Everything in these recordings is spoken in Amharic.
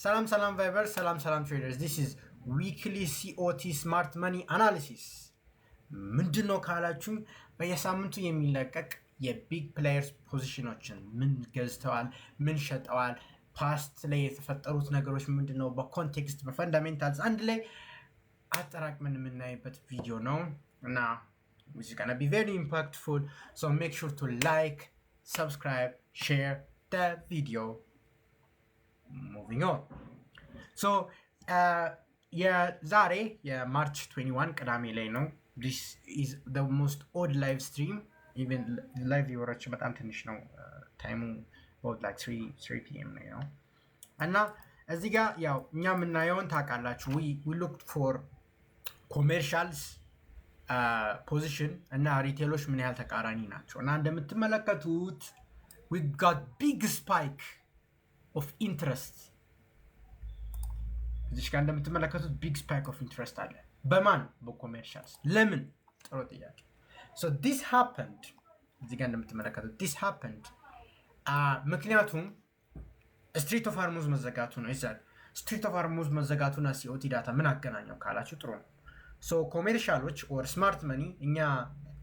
ሰላም ቫይበር ሰላም ትሬደርስ this is weekly COT smart money analysis ምንድነው ካላችሁ በየሳምንቱ የሚለቀቅ የቢግ ፕሌየርስ ፖዚሽኖችን ምን ገዝተዋል ምን ሸጠዋል ፓስት ላይ የተፈጠሩት ነገሮች ምንድነው በኮንቴክስት በፈንዳሜንታልስ አንድ ላይ አጠራቅመን የምናይበት ቪዲዮ ነው እና which is gonna be very impactful, so make sure to like, subscribe, share the video. Moving on. So ዛሬ የማርች 21 ቅዳሜ ላይ ነው። This is the most odd live stream. Even live viewers በጣም ትንሽ ነው። ታይሙ about like 3 p.m. ነው እና እዚህ ጋር ያው እኛ የምናየውን ታውቃላችሁ we looked for commercials ፖዚሽን እና ሪቴሎች ምን ያህል ተቃራኒ ናቸው እና እንደምትመለከቱት we got big spike of interest እዚህ ጋር እንደምትመለከቱት big spike of interest አለ በማን በኮሜርሻልስ ለምን ጥሩ ጥያቄ so this happened እዚህ ጋር እንደምትመለከቱት this happened ምክንያቱም ስትሪት ኦፍ ሃርሙዝ መዘጋቱ ነው ይዛል ስትሪት ኦፍ ሃርሙዝ መዘጋቱና ሲኦቲ ዳታ ምን አገናኘው ካላችሁ ጥሩ ነው so ኮሜርሻሎች or smart money እኛ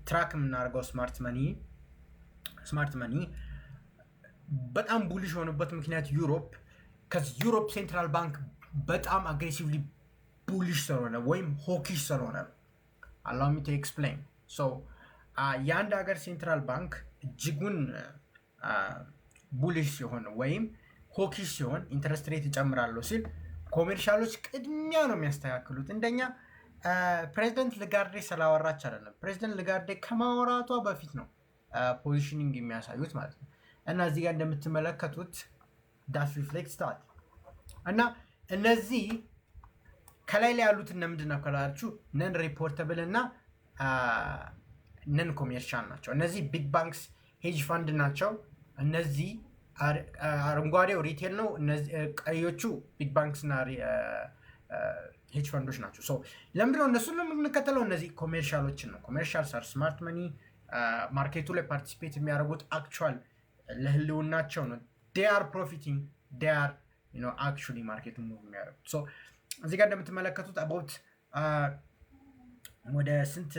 ትራክ የምናደርገው smart money በጣም ቡሊሽ ሆነበት ምክንያት ዩሮፕ ሴንትራል ባንክ በጣም አግሬሲቭሊ ቡሊሽ ስለሆነ ወይም ሆኪሽ ስለሆነ allow me to explain so የአንድ ሀገር ሴንትራል ባንክ እጅጉን ቡሊሽ ሲሆን ወይም ሆኪሽ ሲሆን ኢንተረስት ሬት ይጨምራሉ ሲል ኮሜርሻሎች ቅድሚያ ነው የሚያስተካክሉት እንደኛ ፕሬዚደንት ልጋርዴ ስላወራች አይደለም ፕሬዚደንት ልጋርዴ ከማወራቷ በፊት ነው ፖዚሽኒንግ የሚያሳዩት ማለት ነው እና እዚህ ጋር እንደምትመለከቱት ዳት ሪፍሌክትስ ዳት እና እነዚህ ከላይ ላይ ያሉት ምንድነው ካላችሁ ነን ሪፖርተብል እና ነን ኮሜርሻል ናቸው እነዚህ ቢግ ባንክስ ሄጅ ፈንድ ናቸው እነዚህ አረንጓዴው ሪቴል ነው እነዚህ ቀዮቹ ቢግ ባንክስ እና ሄጅ ፈንዶች ናቸው ሶ ለምንድነው እነሱን የምንከተለው እነዚህ ኮሜርሻሎችን ነው ኮሜርሻልስ አር ስማርት መኒ ማርኬቱ ላይ ፓርቲሲፔት የሚያደርጉት አክቹዋል ለህልውናቸው ነው they are profiting they are actually ማርኬቱን ሙቭ የሚያደርጉት ሶ እዚህ ጋር እንደምትመለከቱት about ወደ ስንት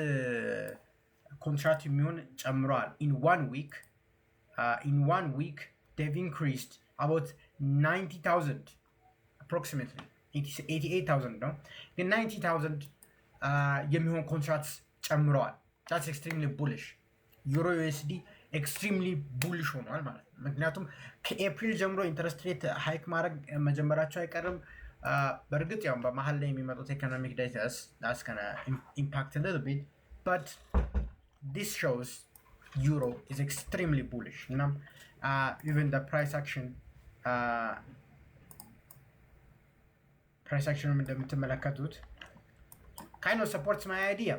ኮንትራክት የሚሆን ጨምሯል in one week they've increased about 90,000 approximately 88,000 ነው ግን 90,000 የሚሆን ኮንትራክትስ ጨምረዋል that's extremely bullish ዩሮ ዩኤስዲ extremely bullish ሆኗል ማለት ነው ምክንያቱም ከኤፕሪል ጀምሮ ኢንተረስት ሬት ሃይክ ማድረግ መጀመራቸው አይቀርም በእርግጥ ያው በመሃል ላይ የሚመጡት ኢኮኖሚክ ዳታስ that's gonna impact a little bit but this shows euro is extremely bullish እና even the price action እንደምትመለከቱት kind of supports my idea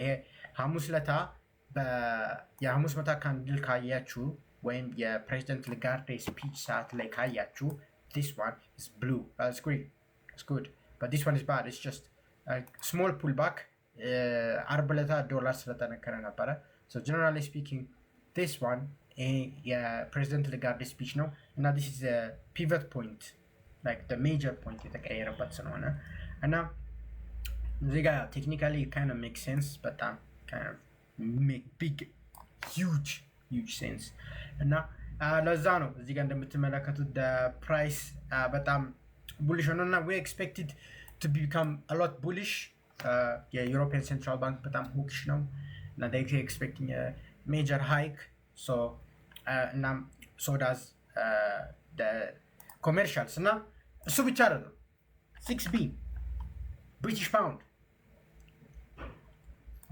ይሄ ሐሙስ ለታ የሐሙስ መታ ካንድል ካያችሁ ወይም የፕሬዚደንት ልጋርዴ ስፒች ሰዓት ላይ ካያችሁ this one is blue that's great it's good but this one is bad it's just a small pullback አርብ ለታ ዶላር ስለተነከረ ነበረ so generally speaking this one የፕሬዚደንት ልጋርዴ ስፒች ነው እና this is a pivot point like the major point የተቀየረበት ስለሆነ እና እዚህ ጋር technically it kind of makes sense but kind of make big huge sense እና ለዛ ነው እዚህ ጋር እንደምትመለከቱት the price በጣም bullish ሆነና we expected to become a lot bullish የዩሮፒያን ሴንትራል ባንክ በጣም hawkish ነው እና they expecting a major hike so እና so does the commercials እና እሱ ብቻ አይደለም 6B British pound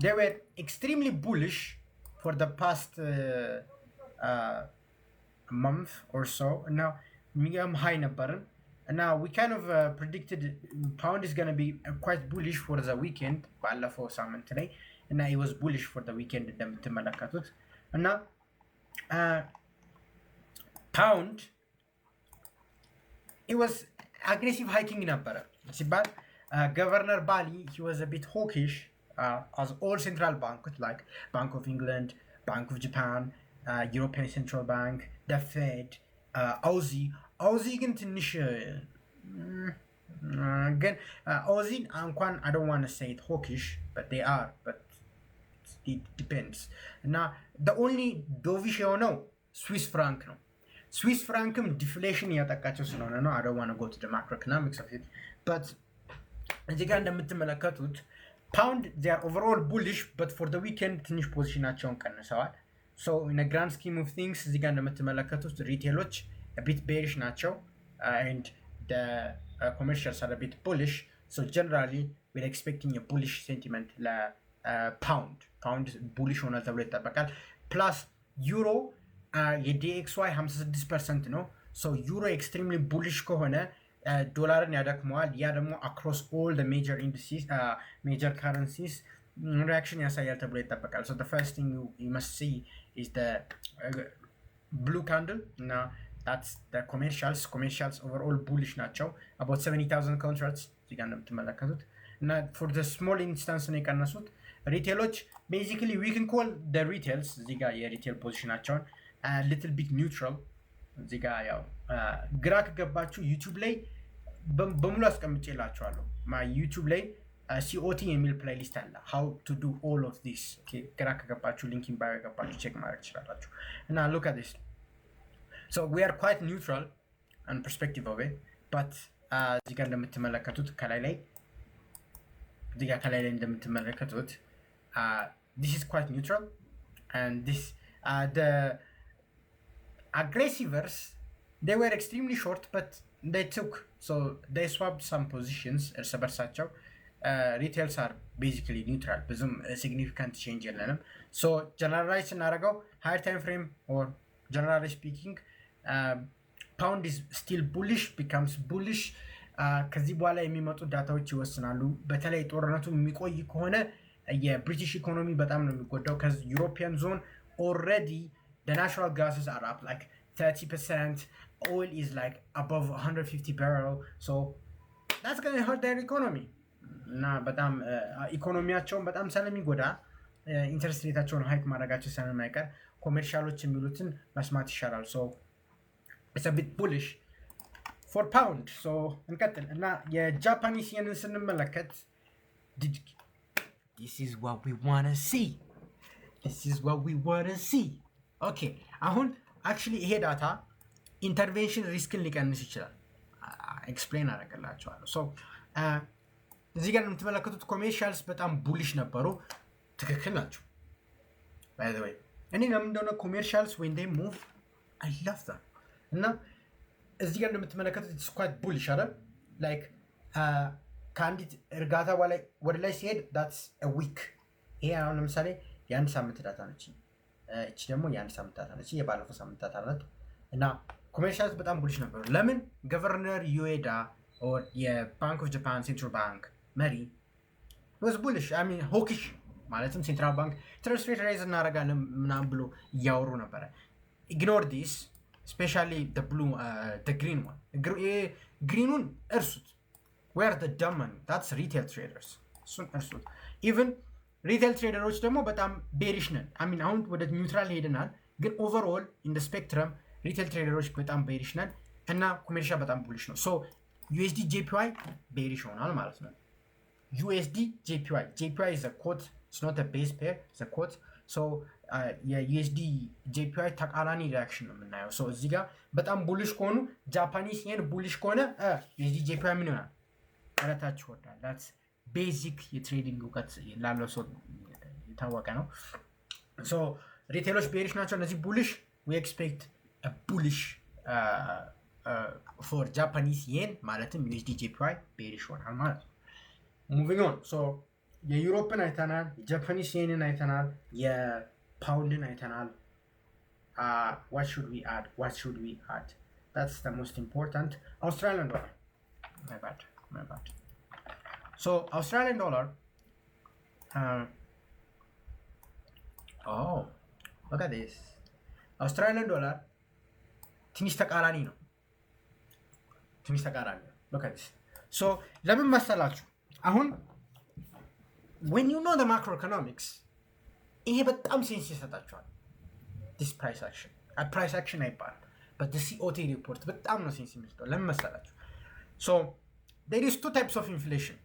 they were extremely bullish for the past month or so now medium high ነበርን and now we kind of predicted pound is going to be quite bullish for the weekend ባለፈው ሳምንት ላይ እና it was bullish for the weekend እንደምትመለከቱት እና pound it was aggressive hiking ነበረ ሲባል governor Bali he was a bit hawkish as all central banks like Bank of England, Bank of Japan, European Central Bank, the Fed, አውዚ ግን ትንሽ ግን አውዚን እንኳን I don't want to say it hawkish but they are but it depends እና the only dovish የሆነው ስዊስ ፍራንክ ነው ስዊስ ፍራንክም ዲፍሌሽን እያጠቃቸው ስለሆነ ነው I don't want to go to the macroeconomics of it but እዚህ ጋር እንደምትመለከቱት ፓውንድ they are overall bullish but for the weekend ትንሽ ፖዚሽናቸውን ቀንሰዋል so in a grand scheme of things እዚህ ጋር እንደምትመለከቱት ሪቴሎች a bit bearish ናቸው and the commercials are a bit bullish so generally we're expecting a bullish sentiment la pound bullish ሆኗል ተብሎ ይጠበቃል plus euro የDXY 56% ነው so euro extremely bullish ከሆነ ዶላርን ያደክመዋል ያ ደግሞ across all the major indices major currencies reaction ያሳያል ተብሎ ይጠበቃል so the first thing you must see is the blue candle now that's the commercials overall bullish ናቸው about 70,000 contracts እዚህ ጋር እንደምትመለከቱት እና for the small instance ነው የቀነሱት ሪቴሎች basically we can call the retails እዚህ ጋር የሪቴል ፖዚሽናቸውን little bit neutral እዚህ ጋር ያው ግራ ከገባችሁ ዩቲዩብ ላይ በሙሉ አስቀምጬላችኋለሁ my ዩቲዩብ ላይ COT የሚል ፕሌሊስት አለ how to do all of this okay ግራ ከገባችሁ ሊንኪን ባዮ ገባችሁ ቼክ ማድረግ ትችላላችሁ እና look at this so we are quite neutral on perspective of it but እዚህ ጋር እንደምትመለከቱት ከላይ ላይ እዚህ ጋር ከላይ ላይ እንደምትመለከቱት this is quite neutral and this the aggressivers they were extremely short but they took so they swapped some positions እርስ በርሳቸው retails are basically neutral ብዙም significant change የለንም so generalize ስናደርገው higher time frame or generally speaking pound is still bullish becomes bullish ከዚህ በኋላ የሚመጡ ዳታዎች ይወስናሉ በተለይ ጦርነቱ የሚቆይ ከሆነ የብሪቲሽ ኢኮኖሚ በጣም ነው የሚጎዳው cuz European zone already the natural gases are up like 30% oil is like above 150 barrel so that's going to hurt their economy እና በጣም ኢኮኖሚያቸውን በጣም ስለሚጎዳ ኢንተረስት ሬታቸውን ሃይክ ማድረጋቸው ስለማይቀር ኮሜርሻሎች የሚሉትን መስማት ይሻላል so it's a bit bullish for pound so እንቀጥል እና የጃፓኒስ የንን ስንመለከት this is what we want to see okay አሁን actually ይሄ ዳታ ኢንተርቬንሽን ሪስክን ሊቀንስ ይችላል ኤክስፕሌን አደርግላችኋለሁ so እዚህ ጋር የምትመለከቱት ኮሜርሻልስ በጣም ቡሊሽ ነበሩ ትክክል ናቸው by the way እኔ ለምን እንደሆነ ኮሜርሻልስ when they move I love them እና እዚህ ጋር የምትመለከቱት it's quite bullish አይደል like ከአንዲት እርጋታ በላይ ወደ ላይ ሲሄድ that's a week ይሄ አሁን ለምሳሌ የአንድ ሳምንት ዳታ ነች እቺ ደግሞ የአንድ ሳምንት ዳታ ነች የባለፈው ሳምንት ዳታ ናት እና ኮሜርሻልስ በጣም ቡሊሽ ነበሩ ለምን ገቨርነር ዩኤዳ or የባንክ ኦፍ ጃፓን ሴንትራል ባንክ መሪ was bullish I mean hawkish ማለትም ሴንትራል ባንክ ኢንተረስት ሬት ራይዝ እናደርጋለን ምናምን ብሎ እያወሩ ነበረ ignore this especially the blue the green one greenun እርሱት where the dumb money that's retail traders እሱን እርሱት even retail traders ደግሞ በጣም bearish ነን I mean አሁን ወደ ኒውትራል ሄደናል ግን overall in the spectrum retail traders በጣም bearish ነን እና ኮሜርሻል በጣም bullish ነው so USD JPY bearish ሆኗል ማለት ነው USD JPY is a quote it's not a base pair it's a quote so የUSD JPY ተቃራኒ ሪአክሽን ነው የምናየው so እዚህ ጋር በጣም bullish ከሆኑ ጃፓኒስ yen bullish ከሆነ USD JPY ምን ይሆናል አረታች ወርዳል that's basic የትሬዲንግ እውቀት ላለው ሰው የታወቀ ነው so ሪቴሎች bearish ናቸው እነዚህ bullish we expect a bullish for Japanese yen ማለትም USD JPY bearish ሆናል ማለት ነው moving on so የዩሮፕን አይተናል የጃፓኒስ የንን አይተናል የፓውንድን አይተናል what should we add that's the most important Australian dollar my bad so Australian dollar oh look at this Australian dollar ትንሽ ተቃራኒ ነው look at this so ለምን መሰላችሁ አሁን when you know the macroeconomics ይሄ በጣም ሴንስ ይሰጣችኋል this price action አይባልም but the COT report በጣም ነው ሴንስ የሚሰጠው። ለምን መሰላችሁ? So there is two types of inflation.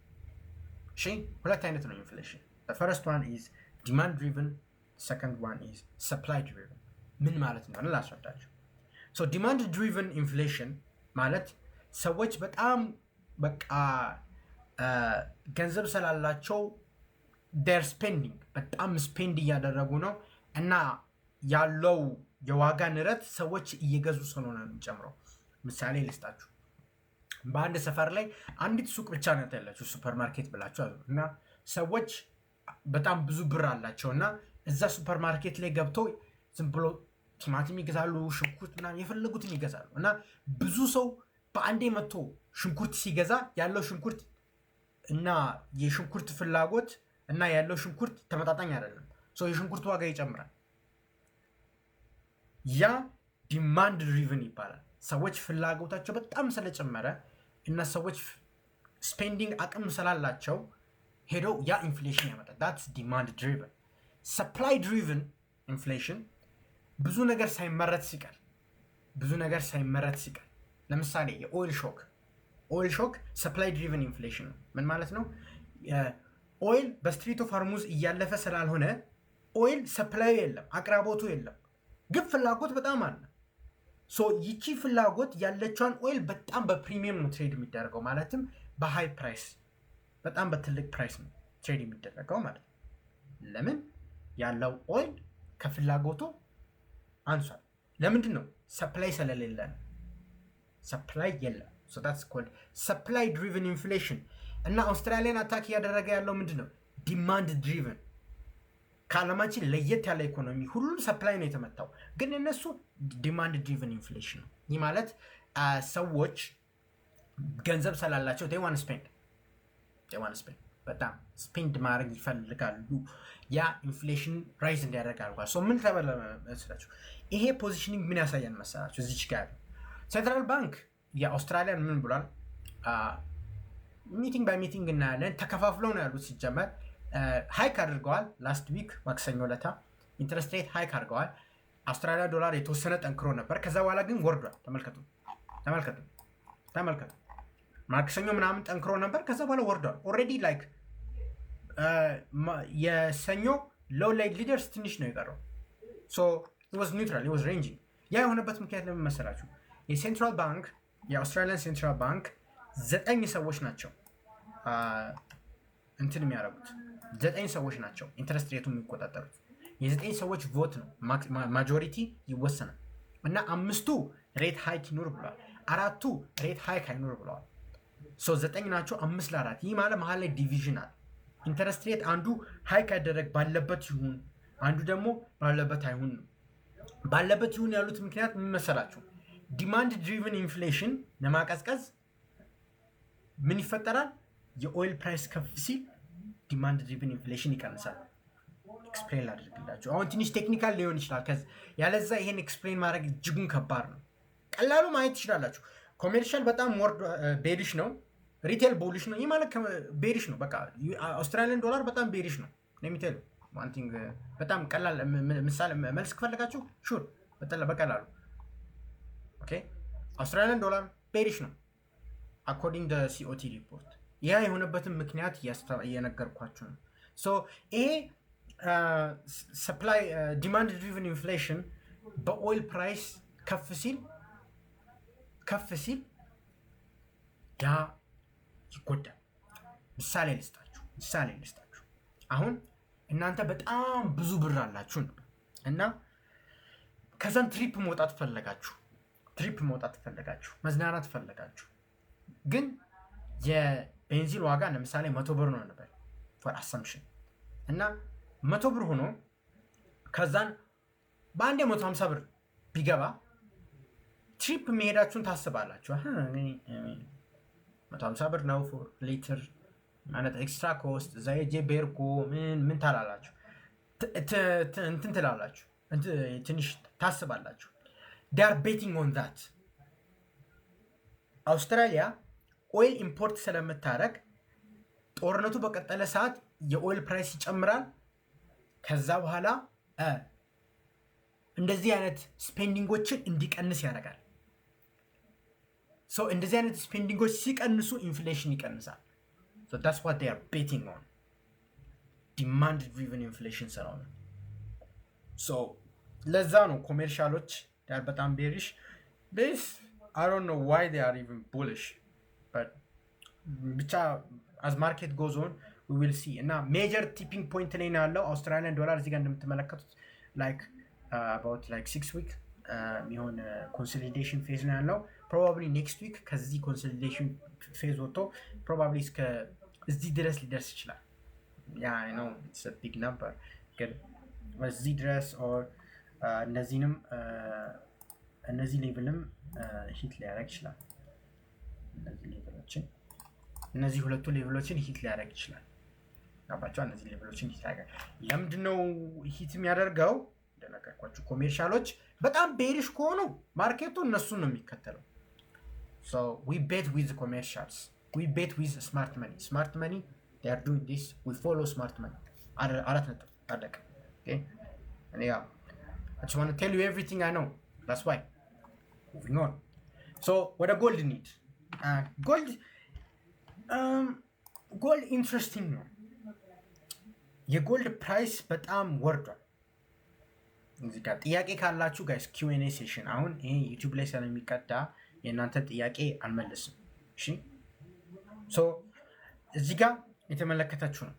እሺ ሁለት አይነት ነው ኢንፍሌሽን። the first one is demand driven, second one is supply driven. ምን ማለት ነው ላስረዳችሁ። so demand driven inflation ማለት ሰዎች በጣም በቃ ገንዘብ ስላላቸው their spending በጣም ስፔንድ እያደረጉ ነው እና ያለው የዋጋ ንረት ሰዎች እየገዙ ስለሆነ ነው የሚጨምረው። ምሳሌ ልስጣችሁ። በአንድ ሰፈር ላይ አንዲት ሱቅ ብቻ ነው ያላችሁ ሱፐርማርኬት ብላችሁ እና ሰዎች በጣም ብዙ ብር አላቸው እና እዛ ሱፐርማርኬት ላይ ገብተው ዝም ብሎ ቲማቲም ይገዛሉ፣ ሽንኩርት ምናምን የፈለጉትን ይገዛሉ እና ብዙ ሰው በአንዴ መጥቶ ሽንኩርት ሲገዛ ያለው ሽንኩርት እና የሽንኩርት ፍላጎት እና ያለው ሽንኩርት ተመጣጣኝ አይደለም። የሽንኩርት ዋጋ ይጨምራል። ያ ዲማንድ ድሪቭን ይባላል። ሰዎች ፍላጎታቸው በጣም ስለጨመረ እና ሰዎች ስፔንዲንግ አቅም ስላላቸው ሄደው ያ ኢንፍሌሽን ያመጣል። that's demand driven. supply driven inflation ብዙ ነገር ሳይመረት ሲቀር ለምሳሌ የኦይል ሾክ ሰፕላይ ድሪቨን ኢንፍሌሽን ነው። ምን ማለት ነው? ኦይል በስትሪት ኦፍ ሃርሙዝ እያለፈ ስላልሆነ ኦይል ሰፕላዩ የለም፣ አቅራቦቱ የለም፣ ግን ፍላጎት በጣም አለ። ይቺ ፍላጎት ያለችዋን ኦይል በጣም በፕሪሚየም ነው ትሬድ የሚደረገው፣ ማለትም በሃይ ፕራይስ በጣም በትልቅ ፕራይስ ነው ትሬድ የሚደረገው ማለት ነው። ለምን? ያለው ኦይል ከፍላጎቱ አንሷል። ለምንድን ነው? ሰፕላይ ስለሌለ ነው። ሰፕላይ የለም። so that's called supply driven inflation እና አውስትራሊያን አታክ እያደረገ ያለው ምንድን ነው? ዲማንድ ድሪቨን። ከዓለማችን ለየት ያለ ኢኮኖሚ ሁሉም ሰፕላይ ነው የተመታው፣ ግን እነሱ ዲማንድ ድሪቨን ኢንፍሌሽን ነው። ይህ ማለት ሰዎች ገንዘብ ስላላቸው they want to spend በጣም ስፔንድ ማድረግ ይፈልጋሉ። ያ ኢንፍሌሽን ራይዝ እንዲያደርግ አድርጓል። ምን ተበለ መስላችሁ? ይሄ ፖዚሽኒንግ ምን ያሳያል መሰላችሁ? እዚች ጋር ሴንትራል ባንክ የአውስትራሊያን ምን ብሏል? ሚቲንግ ባይ ሚቲንግ እናያለን። ተከፋፍለው ነው ያሉት። ሲጀመር ሃይክ አድርገዋል። ላስት ዊክ ማክሰኞ ለታ ኢንትረስት ሬት ሃይክ አድርገዋል። አውስትራሊያ ዶላር የተወሰነ ጠንክሮ ነበር፣ ከዛ በኋላ ግን ወርዷል። ተመልከቱ። ማክሰኞ ምናምን ጠንክሮ ነበር፣ ከዛ በኋላ ወርዷል። ኦልሬዲ ላይክ የሰኞ ሎው ላይ ሊደርስ ትንሽ ነው የቀረው። it was neutral, it was ranging. ያ የሆነበት ምክንያት ለምን መሰላችሁ? የሴንትራል ባንክ የአውስትራሊያን ሴንትራል ባንክ 9 ሰዎች ናቸው እንትን የሚያደርጉት 9 ሰዎች ናቸው ኢንትረስት ሬቱን የሚቆጣጠሩት። የ9 ሰዎች ቮት ነው ማጆሪቲ ይወሰናል እና 5ቱ ሬት ሃይክ ይኑር ብለዋል፣ 4ቱ ሬት ሃይክ አይኑር ብለዋል። 9 ናቸው 5 ለ4። ይህ ማለት መሀል ላይ ዲቪዥን አለ። ኢንተረስት ሬት አንዱ ሃይክ ያደረግ ባለበት ይሁን፣ አንዱ ደግሞ ባለበት አይሁን ነው። ባለበት ይሁን ያሉት ምክንያት ምን መሰላችሁ? ዲማንድ ድሪቨን ኢንፍሌሽን ለማቀዝቀዝ ምን ይፈጠራል? የኦይል ፕራይስ ከፍ ሲል ዲማንድ ድሪቨን ኢንፍሌሽን ይቀንሳል። ኤክስፕሌን ላድርግላችሁ። አሁን ትንሽ ቴክኒካል ሊሆን ይችላል፣ ያለዛ ይሄን ኤክስፕሌን ማድረግ እጅጉን ከባድ ነው። ቀላሉ ማየት ትችላላችሁ። ኮሜርሻል በጣም ወርድ ቤሪሽ ነው፣ ሪቴል ቦሊሽ ነው። ይህ ማለት ቤሪሽ ነው። በቃ አውስትራሊያን ዶላር በጣም ቤሪሽ ነው። ለሚቴል ዋን ቲንግ በጣም ቀላል ምሳሌ መልስ ከፈለጋችሁ ሹር በቀላሉ ኦኬ። አውስትራሊያን ዶላር ቤሪሽ ነው አኮርዲንግ ደ ሲኦቲ ሪፖርት። ያ የሆነበትን ምክንያት እየነገርኳችሁ ነው። ይሄ ሰፕላይ ዲማንድ ድሪቨን ኢንፍሌሽን በኦይል ፕራይስ ከፍ ሲል ያ ይጎዳል። ምሳሌ ልስጣችሁ። አሁን እናንተ በጣም ብዙ ብር አላችሁ እና ከዛን ትሪፕ መውጣት ፈለጋችሁ፣ መዝናናት ፈለጋችሁ፣ ግን የቤንዚን ዋጋ ለምሳሌ 100 ብር ነው ነበር for assumption እና 100 ብር ሆኖ ከዛን በአንዴ 150 ብር ቢገባ ትሪፕ መሄዳችሁን ታስባላችሁ። 150 ብር ነው ፎር ሊትር ማለት ኤክስትራ ኮስት ዘይጄ ቤርኮ ምን ታላላችሁ እንትን ትላላችሁ ትንሽ ታስባላችሁ። they are betting on that። አውስትራሊያ ኦይል ኢምፖርት ስለምታረግ ጦርነቱ በቀጠለ ሰዓት የኦይል ፕራይስ ይጨምራል። ከዛ በኋላ እንደዚህ አይነት ስፔንዲንጎችን እንዲቀንስ ያደርጋል። ሶ እንደዚህ አይነት ስፔንዲንጎች ሲቀንሱ ኢንፍሌሽን ይቀንሳል። ሶ that's what they are betting on demand driven inflation ስለሆነ ሶ ለዛ ነው ኮሜርሻሎች በጣም ቤሪሽ this I don't know why they are even bullish but ብቻ as market goes on we will see እና ሜጀር ቲፒንግ ፖይንት ላይ ነው ያለው አውስትራሊያን ዶላር እዚህ ጋር እንደምትመለከቱት like about like 6 week የሚሆን ኮንሶሊዴሽን ፌዝ ነው ያለው probably next week ከዚህ ኮንሶሊዴሽን ፌዝ ወጥቶ probably እስከ እዚህ ድረስ ሊደርስ ይችላል yeah I know it's a big number ግን እዚህ ድረስ or እነዚህንም እነዚህ ሌቭልም ሂት ሊያደርግ ይችላል እነዚህ ሁለቱ ሌቭሎችን ሂት ሊያደርግ ይችላል አባቻው እነዚህ ሌቭሎችን ሂት ያደርጋል ለምንድነው ሂት የሚያደርገው እንደነገርኳችሁ ኮሜርሻሎች በጣም ቤሪሽ ከሆኑ ማርኬቱ እነሱን ነው የሚከተለው so we bet with commercials we bet with smart money they are doing this we follow smart money አራት ነጥብ አለቀ okay and yeah I just want to tell you everything I know that's why moving on so what a gold need gold interesting ነው የጎልድ ፕራይስ በጣም ወርዷል እዚህ ጋር ጥያቄ ካላችሁ ጋይስ Q&A ሴሽን አሁን ይሄ ዩቲዩብ ላይ ስለሚቀዳ የእናንተ ጥያቄ አልመለስም እሺ ሶ እዚህ ጋር የተመለከታችሁ ነው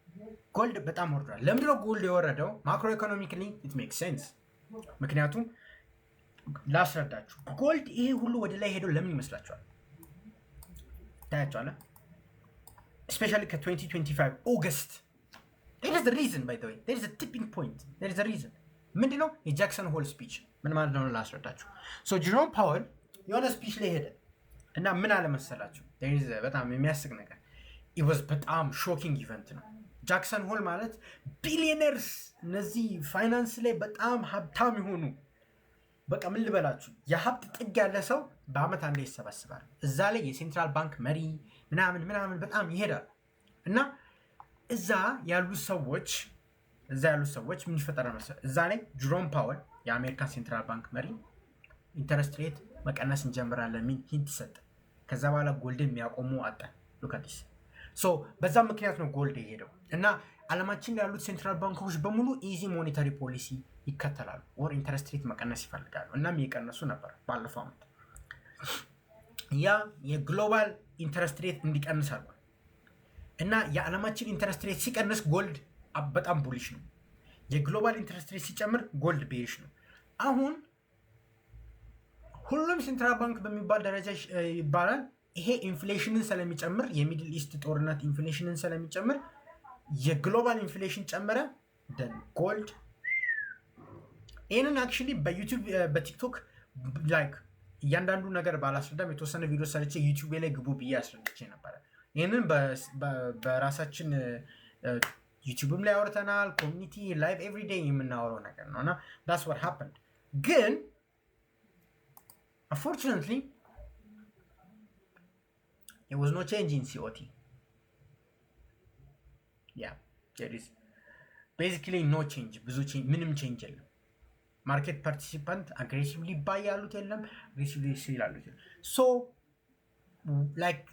ጎልድ በጣም ወርዷል ለምንድነው ጎልድ የወረደው ማክሮ ኢኮኖሚካሊ it makes sense ምክንያቱም ላስረዳችሁ ጎልድ ይሄ ሁሉ ወደ ላይ ሄዶ ለምን ይመስላችኋል ታያችኋል especially ከ2025 August there is the reason by the way there is a tipping point there is a reason ምንድነው የጃክሰን ሆል ስፒች ምን ማለት ነው ላስረዳችሁ so ጀሮም ፓወል የሆነ ስፒች ላይ ሄደ እና ምን አለ መሰላችሁ there is በጣም የሚያስቅ ነገር it was በጣም ሾኪንግ ኢቨንት ነው ጃክሰን ሆል ማለት ቢሊየነርስ እነዚህ ፋይናንስ ላይ በጣም ሀብታም ይሆኑ በቃ ምን ልበላችሁ የሀብት ጥግ ያለ ሰው በአመት አንዴ ይሰበስባል እዛ ላይ የሴንትራል ባንክ መሪ ምናምን በጣም ይሄዳል እና እዛ ያሉ ሰዎች ምን ይፈጠራል መሰለህ እዛ ላይ ጀሮም ፓወል የአሜሪካ ሴንትራል ባንክ መሪ ኢንተረስት ሬት መቀነስ እንጀምራለን ምን ሂንት ሰጠ ከዛ በኋላ ጎልድ የሚያቆሙ አጣ ሉካዲስ ሶ በዛ ምክንያት ነው ጎልድ የሄደው እና ዓለማችን ላይ ያሉት ሴንትራል ባንኮች በሙሉ ኢዚ ሞኔታሪ ፖሊሲ ይከተላሉ ኦር ኢንተረስት ሬት መቀነስ ይፈልጋሉ እናም እየቀነሱ ነበር ባለፈው አመት ያ የግሎባል ኢንተረስት ሬት እንዲቀንስ አድርጓል እና የዓለማችን ኢንተረስት ሬት ሲቀንስ ጎልድ በጣም ቡሊሽ ነው የግሎባል ኢንተረስት ሬት ሲጨምር ጎልድ ቤሪሽ ነው አሁን ሁሉም ሴንትራል ባንክ በሚባል ደረጃ ይባላል ይሄ ኢንፍሌሽንን ስለሚጨምር የሚድል ኢስት ጦርነት ኢንፍሌሽንን ስለሚጨምር የግሎባል ኢንፍሌሽን ጨመረ then gold ይሄንን actually በዩቲዩብ በቲክቶክ ላይክ እያንዳንዱ ነገር ባላስረዳም የተወሰነ ቪዲዮ ሰርቼ ዩቲዩብ ላይ ግቡ ብዬ አስረድቼ ነበር ይሄንን በራሳችን ዩቲዩብም ላይ አውርተናል ኮሚኒቲ ላይቭ ኤቭሪ ዴይ የምናወራው ነገር ነውና that's what happened ግን unfortunately there was no change in COT yeah there is basically no change ብዙ change ምንም change የለም ማርኬት ፓርቲሲፓንት አግሬሲቭሊ ባይ ያሉት የለም አግሬሲቭሊ ሴል ያሉት so like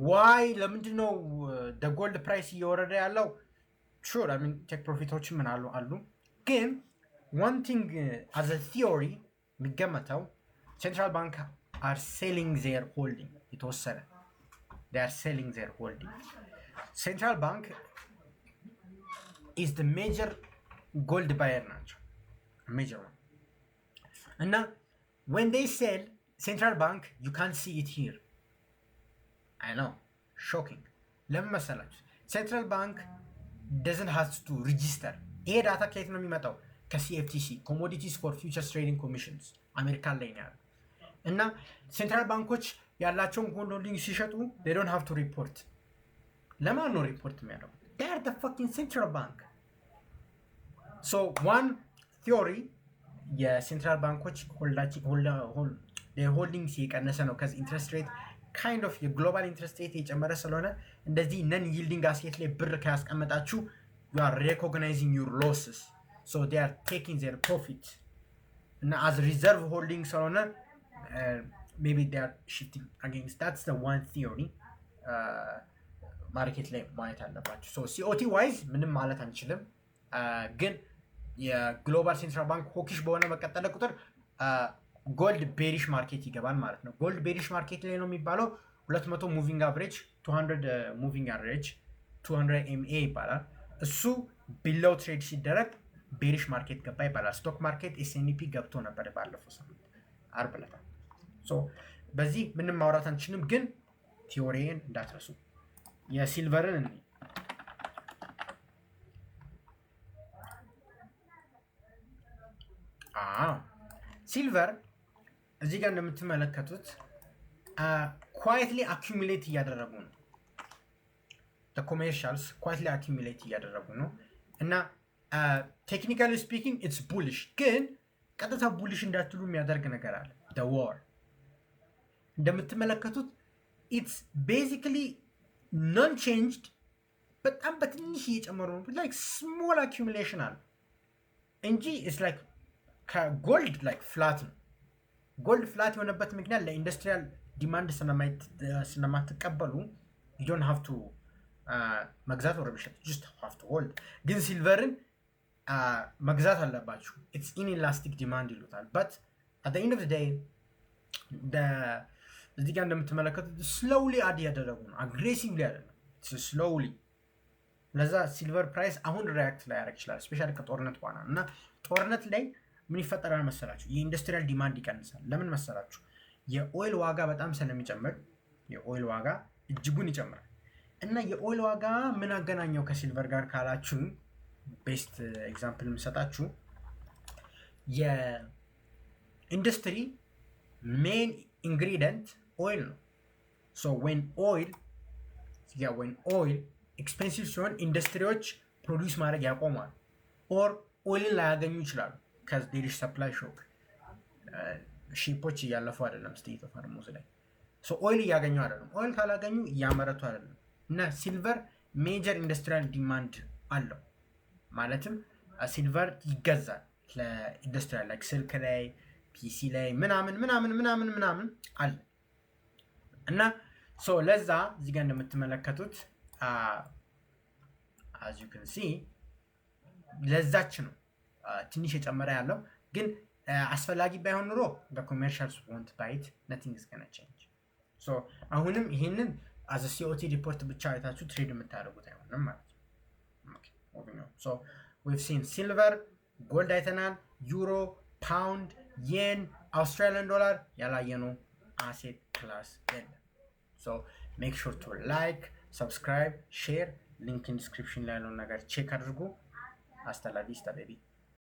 why ለምንድነው the gold price እየወረደ ያለው sure I mean ቴክ ፕሮፊቶች ምን አሉ ግን one thing as a theory የሚገመተው central bank are selling their holding የተወሰነ they are selling their holding central bank is the major gold buyer ናቸው major one and when they sell central bank you can't see it here I know shocking ለምን መሰላችሁ central bank doesn't have to register ይሄ ዳታ ከየት ነው የሚመጣው ከCFTC commodities for futures trading commissions አሜሪካ ላይ ነው ያለው እና ሴንትራል ባንኮች ያላቸውን ጎልድ ሆልዲንግ ሲሸጡ they don't have to report ለማን ነው ሪፖርት የሚያደርጉት they are the fucking central bank so one theory የሴንትራል ባንኮች ሆልዲንግ ሲቀነሰ ነው ከዚ ኢንትረስት ሬት kind of የግሎባል ኢንትረስት ሬት የጨመረ ስለሆነ እንደዚህ ነን ይልዲንግ አሴት ላይ ብር ካስቀመጣችሁ you are recognizing your losses so they are taking their profit እና as reserve holding ስለሆነ maybe they are shifting against. That's the one theory. ማርኬት ላይ ማየት አለባቸው። ሶ ሲኦቲ ዋይዝ ምንም ማለት አንችልም፣ ግን የግሎባል ሴንትራል ባንክ ሆኪሽ በሆነ በቀጠለ ቁጥር ጎልድ ቤሪሽ ማርኬት ይገባል ማለት ነው። ጎልድ ቤሪሽ ማርኬት ላይ ነው የሚባለው 200 ሙቪንግ አቨሬጅ 200 ሙቪንግ አቨሬጅ 200 ኤምኤ ይባላል። እሱ ቢሎው ትሬድ ሲደረግ ቤሪሽ ማርኬት ገባ ይባላል። ስቶክ ማርኬት ኤስኤንፒ ገብቶ ነበር ባለፈው ሳምንት አርብ ዕለት። ሶ በዚህ ምንም ማውራት አንችልም፣ ግን ቲዮሪን እንዳትረሱ። የሲልቨርን ሲልቨር እዚህ ጋር እንደምትመለከቱት ኳይትሊ አኪሙሌት እያደረጉ ነው። ኮሜርሻልስ ኳይትሊ አኪሙሌት እያደረጉ ነው እና ቴክኒካሊ ስፒኪንግ ኢትስ ቡሊሽ፣ ግን ቀጥታ ቡሊሽ እንዳትሉ የሚያደርግ ነገር አለ። ዋር እንደምትመለከቱት ኢትስ ቤዚክሊ non changed በጣም በትንሽ እየጨመሩ ነው። ላይክ ስሞል አኪሙሌሽን አለ እንጂ ኢትስ ላይክ ከጎልድ ላይክ ፍላት ነው። ጎልድ ፍላት የሆነበት ምክንያት ለኢንዱስትሪያል ዲማንድ ስለማትቀበሉ you don't have to መግዛት ወር ብቻ just have to hold። ግን ሲልቨርን መግዛት አለባችሁ። it's inelastic demand ይሉታል። but at the end of the day እዚህ ጋር እንደምትመለከቱት ስሎውሊ አድ ያደረጉ ነው፣ አግሬሲቭሊ አይደለም፣ ስሎውሊ። ለዛ ሲልቨር ፕራይስ አሁን ሪያክት ላይ ያደርግ ይችላል፣ ስፔሻሊ ከጦርነት በኋላ እና ጦርነት ላይ ምን ይፈጠራል መሰላችሁ? የኢንዱስትሪያል ዲማንድ ይቀንሳል። ለምን መሰላችሁ? የኦይል ዋጋ በጣም ስለሚጨምር፣ የኦይል ዋጋ እጅጉን ይጨምራል። እና የኦይል ዋጋ ምን አገናኘው ከሲልቨር ጋር ካላችሁ፣ ቤስት ኤግዛምፕል የምሰጣችሁ የኢንዱስትሪ ሜን ኢንግሪዲየንት ኦይል ነው። ሶ ዌን ኦይል ኤክስፔንሲቭ ሲሆን ኢንዱስትሪዎች ፕሮዲውስ ማድረግ ያቆማሉ፣ ኦር ኦይልን ላያገኙ ይችላሉ። ከዴሪሽ ሰፕላይ ሾክ ሺፖች እያለፉ አይደለም ስቴት ኦፍ ሆርሙዝ ላይ። ሶ ኦይል እያገኙ አይደለም፣ ኦይል ካላገኙ እያመረቱ አይደለም። እና ሲልቨር ሜጀር ኢንዱስትሪያል ዲማንድ አለው፣ ማለትም ሲልቨር ይገዛል ለኢንዱስትሪያል ላይክ ስልክ ላይ ፒሲ ላይ ምናምን አለ። እና ሶ ለዛ እዚህ ጋር እንደምትመለከቱት as you can see ለዛች ነው ትንሽ የጨመረ ያለው። ግን አስፈላጊ ባይሆን ኑሮ the commercials won't buy it, nothing is gonna change። ሶ አሁንም ይሄንን as a COT ሪፖርት ብቻ አይታችሁ ትሬድ የምታደርጉት አይሆንም ማለት ነው። ኦኬ moving on። so we've seen silver፣ ጎልድ አይተናል፣ ዩሮ፣ ፓውንድ፣ yen፣ አውስትራሊያን ዶላር ያላየነው አሴት ክላስ የለም። ሶ ሜክ ሹር ቱ ላይክ፣ ሰብስክራይብ፣ ሼር፣ ሊንክ ኢን ዲስክሪፕሽን ላይ ያለውን ነገር ቼክ አድርጉ። አስታ ላ ቪስታ ቤቢ።